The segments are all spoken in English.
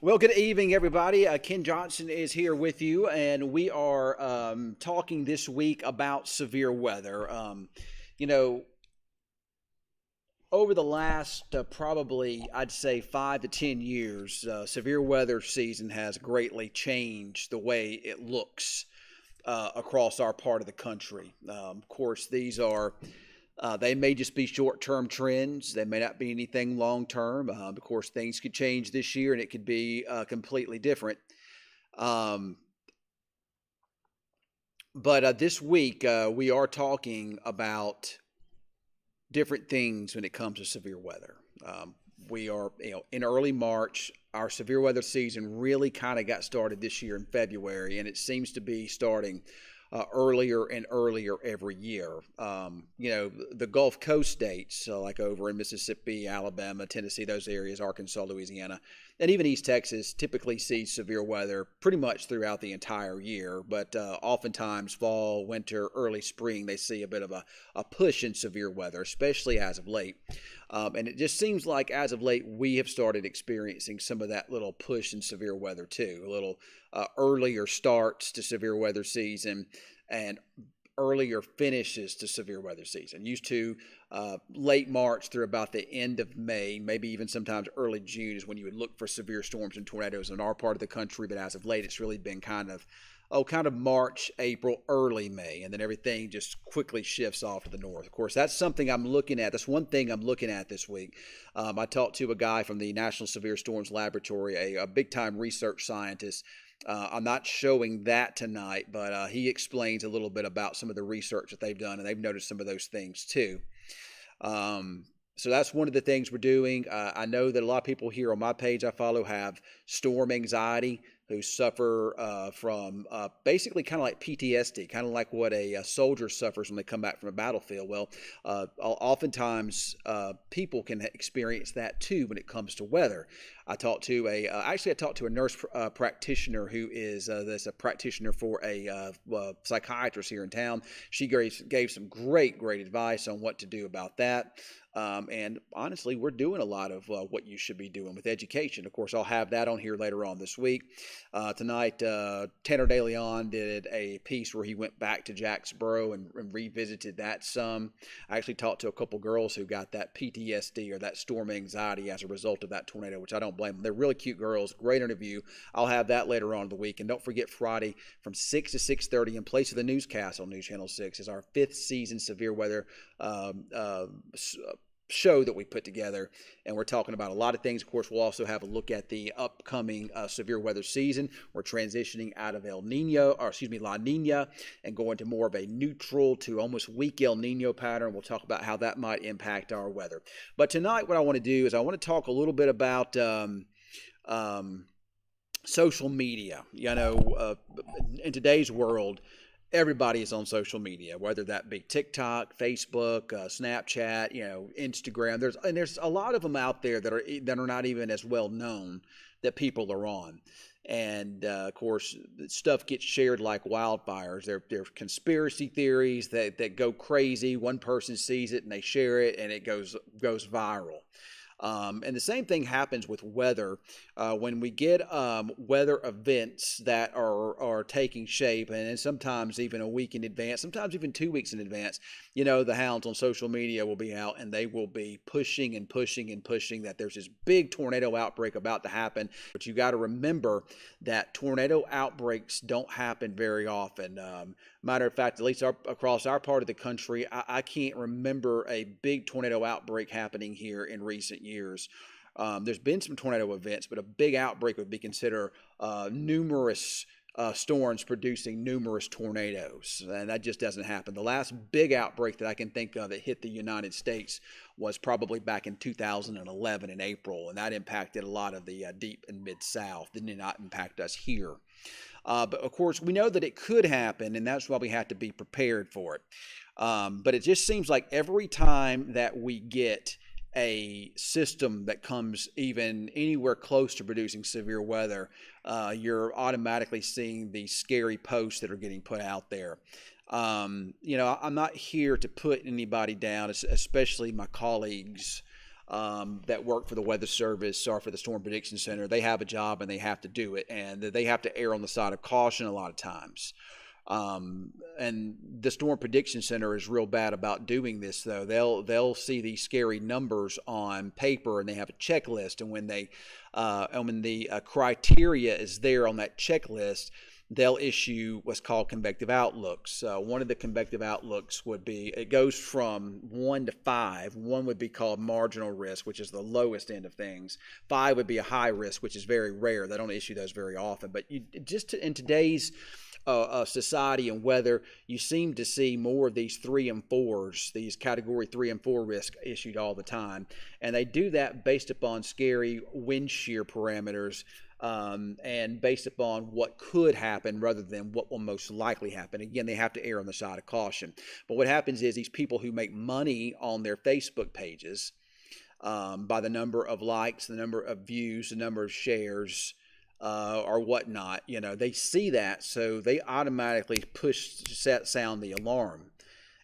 Well, good evening, everybody. Ken Johnson is here with you, and we are talking this week about severe weather. You know, over the last probably, I'd say, 5 to 10 years, severe weather season has greatly changed the way it looks across our part of the country. Of course, they may just be short-term trends. They may not be anything long-term. Of course, things could change this year, and it could be completely different. Um, but this week, we are talking about different things when it comes to severe weather. We are, in early March. Our severe weather season really kind of got started this year in February, and it seems to be starting earlier and earlier every year. The Gulf Coast states, like over in Mississippi, Alabama, Tennessee, those areas, Arkansas, Louisiana, and even East Texas typically see severe weather pretty much throughout the entire year. But oftentimes fall, winter, early spring, they see a bit of a push in severe weather, especially as of late. And it just seems like as of late, we have started experiencing some of that little push in severe weather too, a little earlier starts to severe weather season and earlier finishes to severe weather season. Used to late March through about the end of May, maybe even sometimes early June is when you would look for severe storms and tornadoes in our part of the country. But as of late, it's really been kind of March, April, early May, and then everything just quickly shifts off to the north. Of course, that's something I'm looking at. That's one thing I'm looking at this week. I talked to a guy from the National Severe Storms Laboratory, a big-time research scientist. I'm not showing that tonight, but he explains a little bit about some of the research that they've done, and they've noticed some of those things too. So that's one of the things we're doing. I know that a lot of people here on my page I follow have storm anxiety, who suffer from basically kind of like PTSD, kind of like what a soldier suffers when they come back from a battlefield. Well, oftentimes people can experience that too when it comes to weather. I talked to a nurse practitioner who is a practitioner for a psychiatrist here in town. She gave some great advice on what to do about that. And honestly, we're doing a lot of what you should be doing with education. Of course, I'll have that on here later on this week. Tonight, Tanner DeLeon did a piece where he went back to Jacksboro and revisited that some. I actually talked to a couple girls who got that PTSD or that storm anxiety as a result of that tornado, which I don't blame them. They're really cute girls. Great interview. I'll have that later on in the week. And don't forget, Friday from 6 to 6:30 in place of the newscast on News Channel 6 is our 5th season severe weather show that we put together, and we're talking about a lot of things. Of course, we'll also have a look at the upcoming severe weather season. We're transitioning out of La Nina, and going to more of a neutral to almost weak El Nino pattern. We'll talk about how that might impact our weather. But tonight, what I want to do is I want to talk a little bit about social media. In today's world, everybody is on social media, whether that be TikTok, Facebook, Snapchat, Instagram. There's a lot of them out there that are not even as well known that people are on. And of course, stuff gets shared like wildfires. There are conspiracy theories that go crazy. One person sees it and they share it, and it goes viral. And the same thing happens with weather. When we get weather events that are taking shape, and sometimes even a week in advance, sometimes even 2 weeks in advance, the hounds on social media will be out and they will be pushing that there's this big tornado outbreak about to happen. But you got to remember that tornado outbreaks don't happen very often. Matter of fact, at least across our part of the country, I can't remember a big tornado outbreak happening here in recent years. There's been some tornado events, but a big outbreak would be considered numerous storms producing numerous tornadoes, and that just doesn't happen. The last big outbreak that I can think of that hit the United States was probably back in 2011 in April, and that impacted a lot of the deep and mid-South. It did not impact us here. But of course, we know that it could happen, and that's why we have to be prepared for it. But it just seems like every time that we get a system that comes even anywhere close to producing severe weather, you're automatically seeing these scary posts that are getting put out there. I'm not here to put anybody down, especially my colleagues that work for the Weather Service or for the Storm Prediction Center. They have a job and they have to do it, and they have to err on the side of caution a lot of times. And the Storm Prediction Center is real bad about doing this, though. They'll see these scary numbers on paper, and they have a checklist. And when the criteria is there on that checklist, they'll issue what's called convective outlooks. One of the convective outlooks would be, it goes from 1 to 5. 1 would be called marginal risk, which is the lowest end of things. 5 would be a high risk, which is very rare. They don't issue those very often. But in today's society and weather, you seem to see more of these 3 and 4s, these category 3 and 4 risk issued all the time. And they do that based upon scary wind shear parameters, and based upon what could happen rather than what will most likely happen. Again, they have to err on the side of caution. But what happens is these people who make money on their Facebook pages, by the number of likes, the number of views, the number of shares, or whatnot, they see that, so they automatically sound the alarm.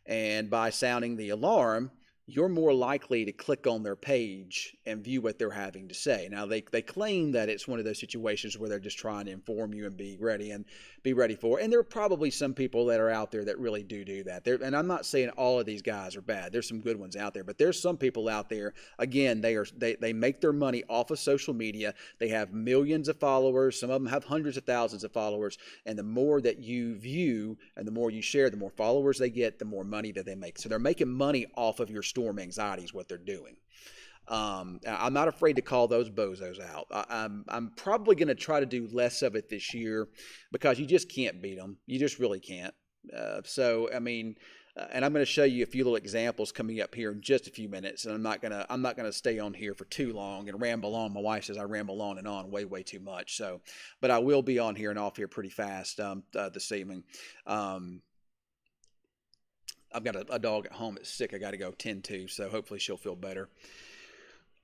And by sounding the alarm, you're more likely to click on their page and view what they're having to say. Now, they claim that it's one of those situations where they're just trying to inform you and be ready for it. And there are probably some people that are out there that really do that. And I'm not saying all of these guys are bad. There's some good ones out there, but there's some people out there, again, they make their money off of social media. They have millions of followers. Some of them have hundreds of thousands of followers. And the more that you view and the more you share, the more followers they get, the more money that they make. So they're making money off of your storm anxiety is what they're doing. I'm not afraid to call those bozos out. I'm probably going to try to do less of it this year because you just can't beat them. You just really can't. And I'm going to show you a few little examples coming up here in just a few minutes. And I'm not going to stay on here for too long and ramble on. My wife says I ramble on and on way too much. So, but I will be on here and off here pretty fast this evening. I've got a dog at home that's sick. I got to go tend to, so hopefully she'll feel better.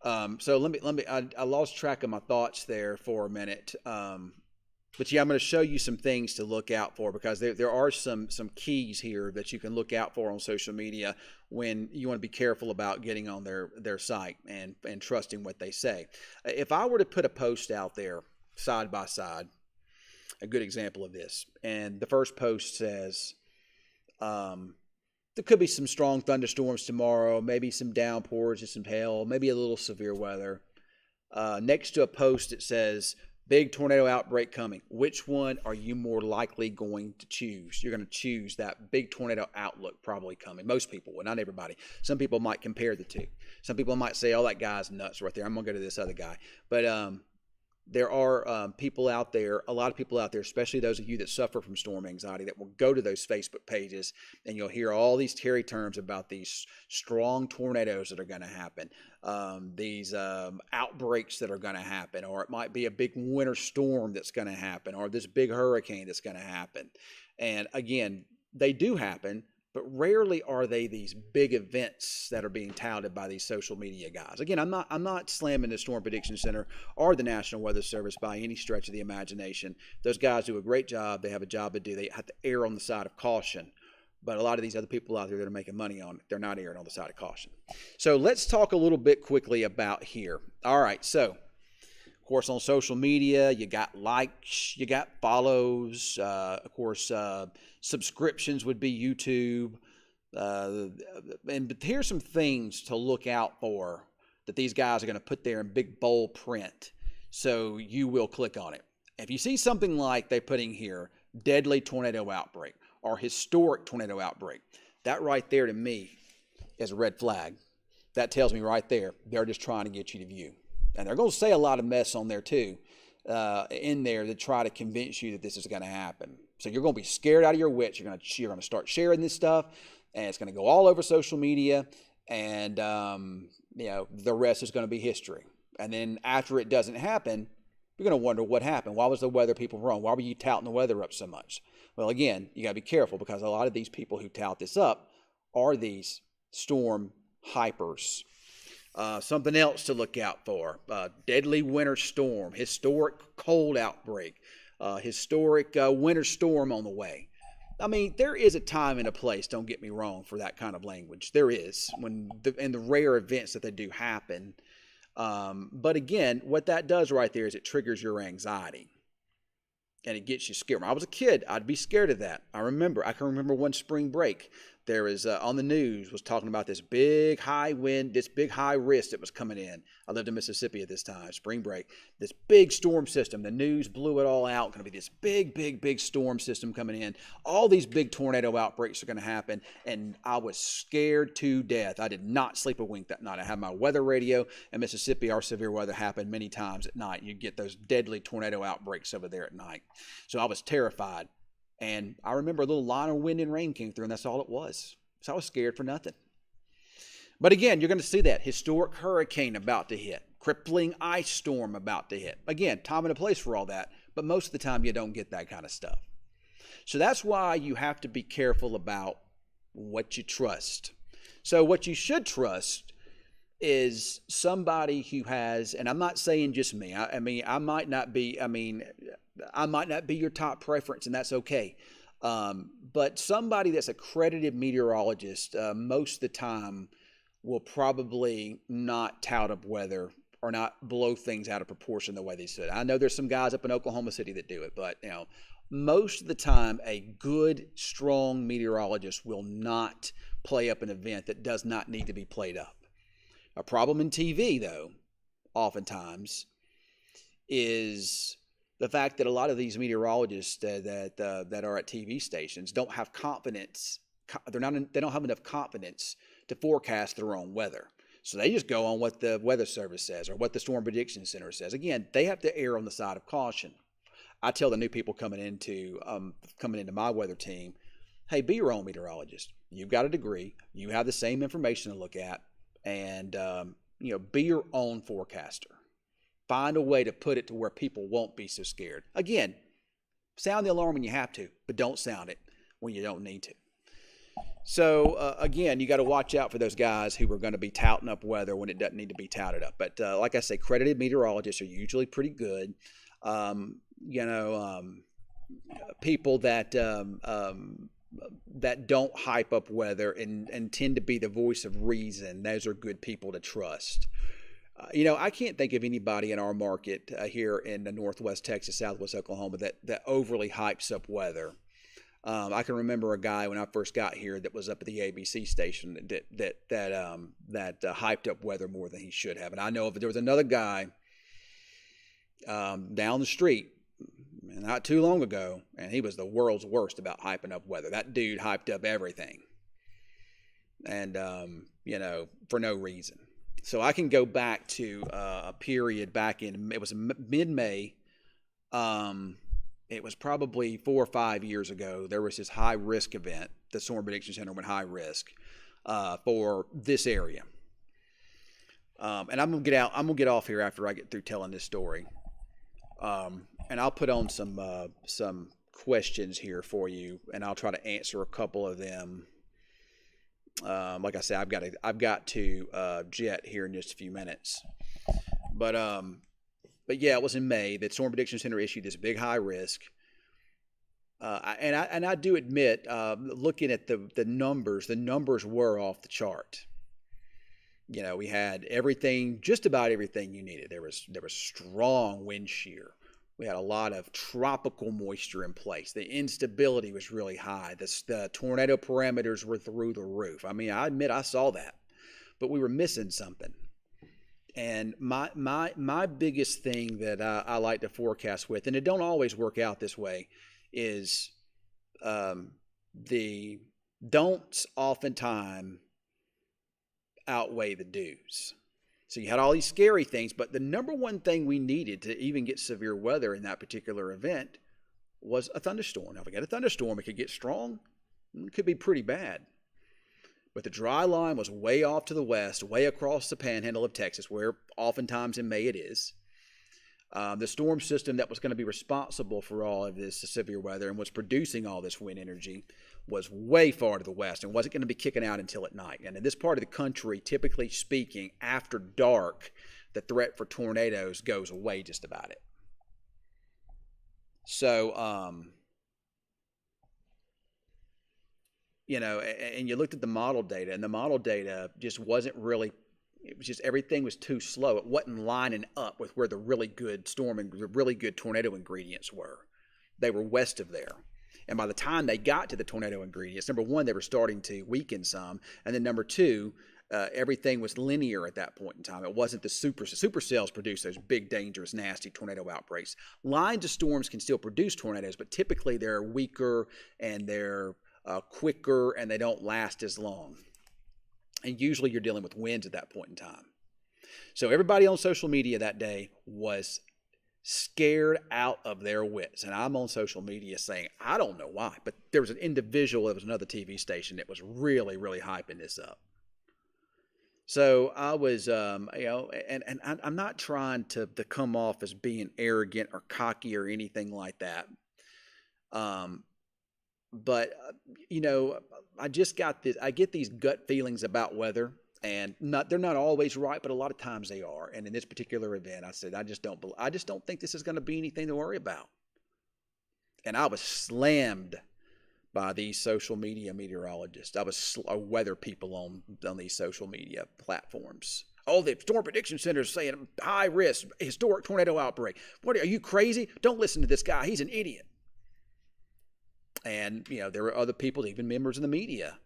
So I lost track of my thoughts there for a minute. But yeah, I'm going to show you some things to look out for because there are some keys here that you can look out for on social media when you want to be careful about getting on their site and trusting what they say. If I were to put a post out there side by side, a good example of this, and the first post says, there could be some strong thunderstorms tomorrow, maybe some downpours and some hail, maybe a little severe weather. Next to a post it says, big tornado outbreak coming. Which one are you more likely going to choose? You're going to choose that big tornado outlook probably coming. Most people will, not everybody. Some people might compare the two. Some people might say, oh, that guy's nuts right there. I'm going to go to this other guy. But there are people out there, a lot of people out there, especially those of you that suffer from storm anxiety, that will go to those Facebook pages and you'll hear all these terry terms about these strong tornadoes that are going to happen, these outbreaks that are going to happen, or it might be a big winter storm that's going to happen, or this big hurricane that's going to happen. And again, they do happen, but rarely are they these big events that are being touted by these social media guys. Again, I'm not slamming the Storm Prediction Center or the National Weather Service by any stretch of the imagination. Those guys do a great job. They have a job to do. They have to err on the side of caution. But a lot of these other people out there that are making money on it, they're not erring on the side of caution. So let's talk a little bit quickly about here. All right, so of course on social media, you got likes, you got follows, of course subscriptions would be YouTube. But here's some things to look out for that these guys are going to put there in big bold print, so you will click on it. If you see something like they're putting here, deadly tornado outbreak or historic tornado outbreak, that right there to me is a red flag. That tells me right there they're just trying to get you to view. And they're going to say a lot of mess on there too, in there to try to convince you that this is going to happen. So you're going to be scared out of your wits. You're going to start sharing this stuff, and it's going to go all over social media, and the rest is going to be history. And then after it doesn't happen, you're going to wonder what happened. Why was the weather people wrong? Why were you touting the weather up so much? Well, again, you got to be careful because a lot of these people who tout this up are these storm hypers. Something else to look out for, deadly winter storm, historic cold outbreak, historic winter storm on the way. I mean, there is a time and a place, don't get me wrong, for that kind of language. There is, in the rare events that they do happen. But again, what that does right there is it triggers your anxiety and it gets you scared. When I was a kid, I'd be scared of that. I can remember one spring break. There was on the news was talking about this big high wind, this big high risk that was coming in. I lived in Mississippi at this time, spring break. This big storm system. The news blew it all out. Going to be this big storm system coming in. All these big tornado outbreaks are going to happen, and I was scared to death. I did not sleep a wink that night. I had my weather radio. In Mississippi, our severe weather happened many times at night. You get those deadly tornado outbreaks over there at night. So I was terrified. And I remember a little line of wind and rain came through, and that's all it was. So I was scared for nothing. But again, you're going to see that historic hurricane about to hit, crippling ice storm about to hit. Again, time and a place for all that, but most of the time you don't get that kind of stuff. So that's why you have to be careful about what you trust. So what you should trust is somebody who has, and I'm not saying just me. I might not be your top preference, and that's okay. But somebody that's accredited meteorologist, most of the time will probably not tout up weather or not blow things out of proportion the way they should. I know there's some guys up in Oklahoma City that do it, but most of the time a good, strong meteorologist will not play up an event that does not need to be played up. A problem in TV, though, oftentimes, is the fact that a lot of these meteorologists that are at TV stations don't have confidence. They don't have enough confidence to forecast their own weather. So they just go on what the Weather Service says or what the Storm Prediction Center says. Again, they have to err on the side of caution. I tell the new people coming into my weather team, hey, be your own meteorologist. You've got a degree. You have the same information to look at. And, be your own forecaster. Find a way to put it to where people won't be so scared. Again, sound the alarm when you have to, but don't sound it when you don't need to. So, again, you got to watch out for those guys who are going to be touting up weather when it doesn't need to be touted up. But like I say, credited meteorologists are usually pretty good. People that don't hype up weather and tend to be the voice of reason, those are good people to trust. I can't think of anybody in our market here in the Northwest Texas, Southwest Oklahoma that overly hypes up weather. I can remember a guy when I first got here that was up at the ABC station that hyped up weather more than he should have. And I know there was another guy down the street not too long ago, and he was the world's worst about hyping up weather. That dude hyped up everything, and for no reason. So I can go back to a period back in, it was mid-May. It was probably 4 or 5 years ago. There was this high-risk event. The Storm Prediction Center went high risk for this area. And I'm gonna get off here after I get through telling this story. And I'll put on some questions here for you, and I'll try to answer a couple of them. Like I said, I've got to jet here in just a few minutes. But yeah, it was in May that Storm Prediction Center issued this big high risk. And I do admit, looking at the numbers were off the chart. We had everything, just about everything you needed. There was strong wind shear. We had a lot of tropical moisture in place. The instability was really high. The tornado parameters were through the roof. I mean, I admit I saw that, but we were missing something. And my biggest thing that I like to forecast with, and it don't always work out this way, is the don'ts oftentimes outweigh the do's. So you had all these scary things, but the number one thing we needed to even get severe weather in that particular event was a thunderstorm. Now, if we get a thunderstorm, it could get strong. It could be pretty bad. But the dry line was way off to the west, way across the panhandle of Texas, where oftentimes in May it is. The storm system that was going to be responsible for all of this severe weather and was producing all this wind energy was way far to the west and wasn't going to be kicking out until at night. And in this part of the country, typically speaking, after dark, the threat for tornadoes goes away just about it. So and you looked at the model data, and the model data just wasn't really. It was just everything was too slow. It wasn't lining up with where the really good storm and the really good tornado ingredients were. They were west of there. And by the time they got to the tornado ingredients, number one, they were starting to weaken some. And then number two, everything was linear at that point in time. It wasn't the supercells produce those big, dangerous, nasty tornado outbreaks. Lines of storms can still produce tornadoes, but typically they're weaker and they're quicker and they don't last as long. And usually you're dealing with winds at that point in time. So everybody on social media that day was scared out of their wits. And I'm on social media saying, I don't know why, but there was an individual, it was another TV station that was really, really hyping this up. So I was, and I'm not trying to come off as being arrogant or cocky or anything like that. But I just got this. I get these gut feelings about weather, and they're not always right, but a lot of times they are. And in this particular event, I said I just don't think this is going to be anything to worry about. And I was slammed by these social media meteorologists. I was weather people on these social media platforms. Oh, the Storm Prediction Center is saying high risk, historic tornado outbreak. What are you crazy? Don't listen to this guy. He's an idiot. And, there were other people, even members of the media,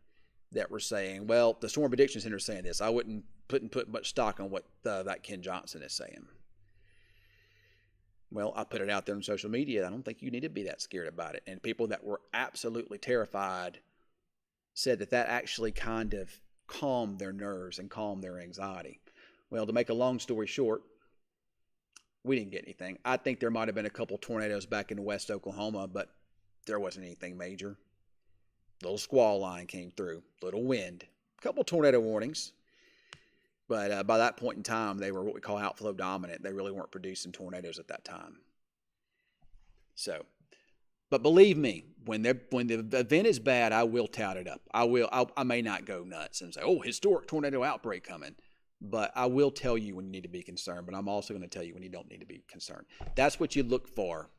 that were saying, well, the Storm Prediction Center is saying this. I wouldn't put much stock on what that Ken Johnson is saying. Well, I put it out there on social media. I don't think you need to be that scared about it. And people that were absolutely terrified said that actually kind of calmed their nerves and calmed their anxiety. Well, to make a long story short, we didn't get anything. I think there might have been a couple tornadoes back in West Oklahoma, but there wasn't anything major. Little squall line came through, little wind, a couple tornado warnings. But by that point in time, they were what we call outflow dominant. They really weren't producing tornadoes at that time. So, but believe me, when the event is bad, I will tout it up. I may not go nuts and say, oh, historic tornado outbreak coming. But I will tell you when you need to be concerned. But I'm also going to tell you when you don't need to be concerned. That's what you look for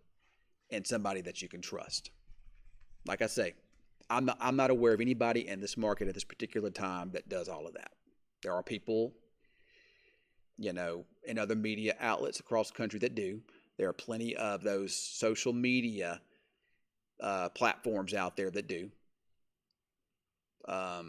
in somebody that you can trust. Like I say, I'm not aware of anybody in this market at this particular time that does all of that. There are people, in other media outlets across the country that do. There are plenty of those social media platforms out there that do. There are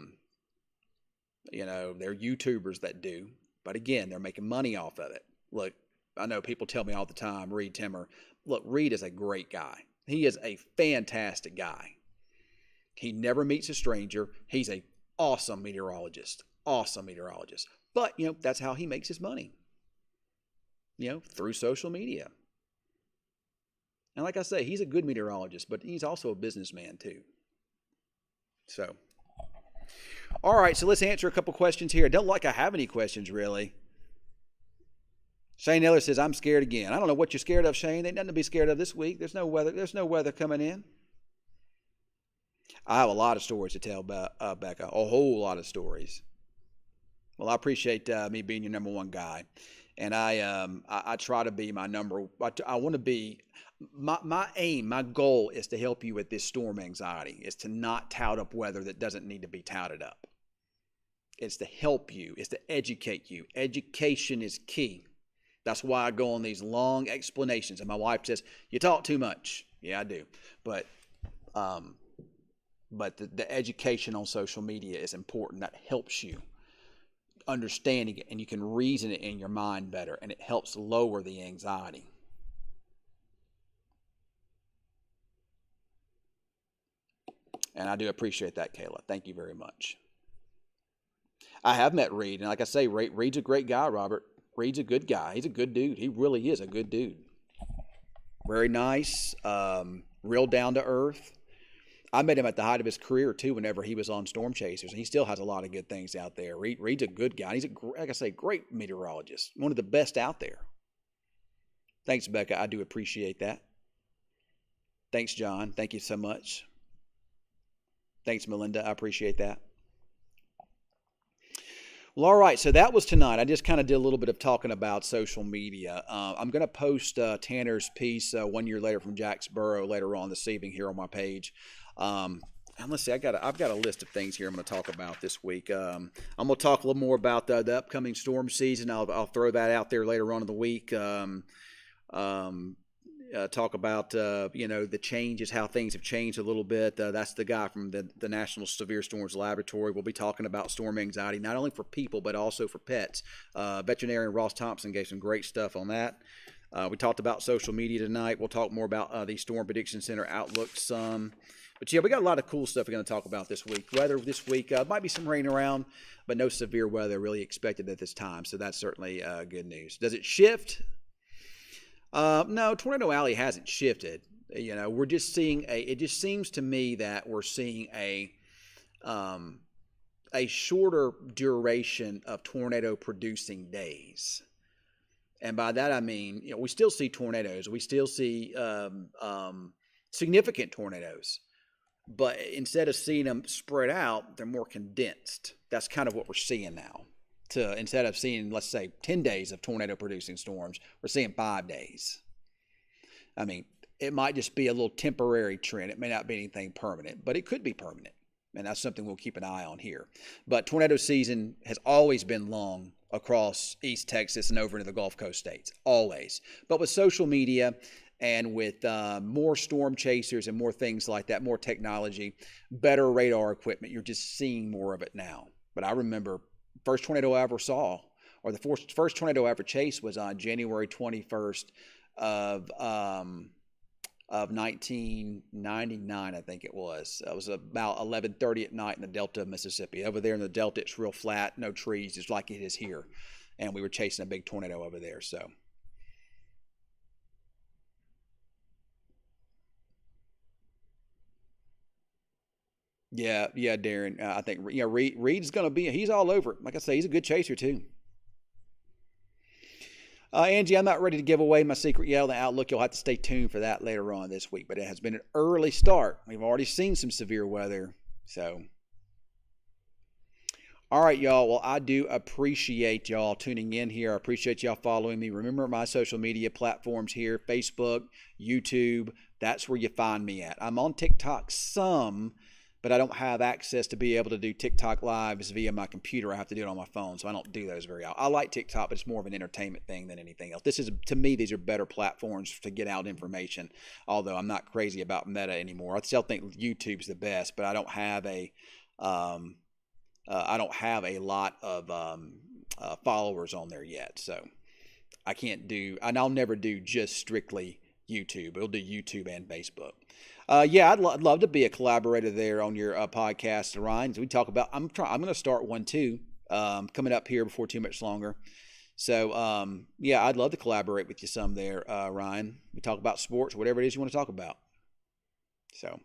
YouTubers that do. But again, they're making money off of it. Look, I know people tell me all the time, Reed Timmer. Look, Reed is a great guy. He is a fantastic guy. He never meets a stranger. He's an awesome meteorologist. But, that's how he makes his money. Through social media. And like I say, he's a good meteorologist, but he's also a businessman too. So, all right, so let's answer a couple questions here. I don't like I have any questions really. Shane Eller says, I'm scared again. I don't know what you're scared of, Shane. Ain't nothing to be scared of this week. There's no weather coming in. I have a lot of stories to tell about Becca. A whole lot of stories. Well, I appreciate me being your number one guy. And I try to be my number. I want to be, my aim, my goal is to help you with this storm anxiety, is to not tout up weather that doesn't need to be touted up. It's to help you. It's to educate you. Education is key. That's why I go on these long explanations. And my wife says, you talk too much. Yeah, I do. But the education on social media is important. That helps you understanding it, and you can reason it in your mind better, and it helps lower the anxiety. And I do appreciate that, Kayla. Thank you very much. I have met Reed, and like I say, Reed's a great guy, Robert. Reed's a good guy. He's a good dude. He really is a good dude. Very nice, real down to earth. I met him at the height of his career, too, whenever he was on Storm Chasers. And he still has a lot of good things out there. Reed's a good guy. He's, like I say, great meteorologist. One of the best out there. Thanks, Becca. I do appreciate that. Thanks, John. Thank you so much. Thanks, Melinda. I appreciate that. Well, all right. So that was tonight. I just kind of did a little bit of talking about social media. I'm going to post Tanner's piece 1 year later from Jacksboro later on this evening here on my page. And let's see, I've got a list of things here I'm going to talk about this week. I'm going to talk a little more about the upcoming storm season. I'll throw that out there later on in the week. Um, Talk about the changes, how things have changed a little bit. That's the guy from the National Severe Storms Laboratory. We'll be talking about storm anxiety, not only for people but also for pets. Veterinarian Ross Thompson gave some great stuff on that. We talked about social media tonight. We'll talk more about the Storm Prediction Center outlook some. But yeah, we got a lot of cool stuff we're going to talk about this week. Weather this week, might be some rain around, but no severe weather really expected at this time. So that's certainly good news. Does it shift? No, Tornado Alley hasn't shifted. We're just seeing it just seems to me that we're seeing a shorter duration of tornado producing days. And by that I mean, we still see tornadoes. We still see significant tornadoes. But instead of seeing them spread out, they're more condensed. That's kind of what we're seeing now. Instead of seeing, let's say, 10 days of tornado-producing storms, we're seeing 5 days. I mean, it might just be a little temporary trend. It may not be anything permanent, but it could be permanent. And that's something we'll keep an eye on here. But tornado season has always been long across East Texas and over into the Gulf Coast states, always. But with social media and with more storm chasers and more things like that, more technology, better radar equipment, you're just seeing more of it now. But I remember first tornado I ever saw, or the first tornado I ever chased, was on January 21st of 1999, I think it was. It was about 11:30 at night in the Delta of Mississippi. Over there in the Delta, it's real flat, no trees, just like it is here. And we were chasing a big tornado over there, so. Yeah, Darren. I think Reed's going to be. He's all over it. Like I say, he's a good chaser too. Angie, I'm not ready to give away my secret yet on the outlook. You'll have to stay tuned for that later on this week. But it has been an early start. We've already seen some severe weather. So, all right, y'all. Well, I do appreciate y'all tuning in here. I appreciate y'all following me. Remember my social media platforms here: Facebook, YouTube. That's where you find me at. I'm on TikTok some, but I don't have access to be able to do TikTok lives via my computer. I have to do it on my phone, so I don't do those very often. I like TikTok, but it's more of an entertainment thing than anything else. To me, these are better platforms to get out information, although I'm not crazy about Meta anymore. I still think YouTube's the best, but I don't have a lot of followers on there yet, so I can't do, and I'll never do just strictly YouTube. We'll do YouTube and Facebook. I'd love to be a collaborator there on your podcast, Ryan. So we talk about. I'm going to start one too, coming up here before too much longer. So I'd love to collaborate with you some there, Ryan. We talk about sports, whatever it is you want to talk about. So.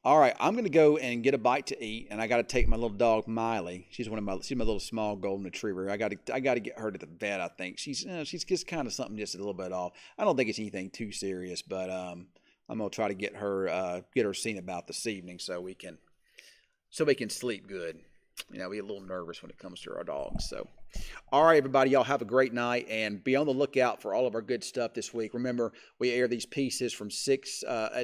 All right, I'm going to go and get a bite to eat, and I got to take my little dog Miley. She's my little small golden retriever. I got to get her to the vet. I think she's just kind of something just a little bit off. I don't think it's anything too serious, but I'm going to try to get her seen about this evening so we can sleep good. We get a little nervous when it comes to our dogs. So, all right, everybody, y'all have a great night, and be on the lookout for all of our good stuff this week. Remember, we air these pieces from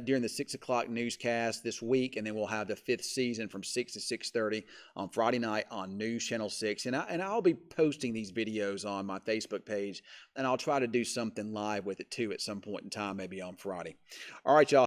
during the 6 o'clock newscast this week, and then we'll have the 5th season from 6 to 6:30 on Friday night on News Channel 6. And I'll be posting these videos on my Facebook page, and I'll try to do something live with it too at some point in time, maybe on Friday. All right, y'all.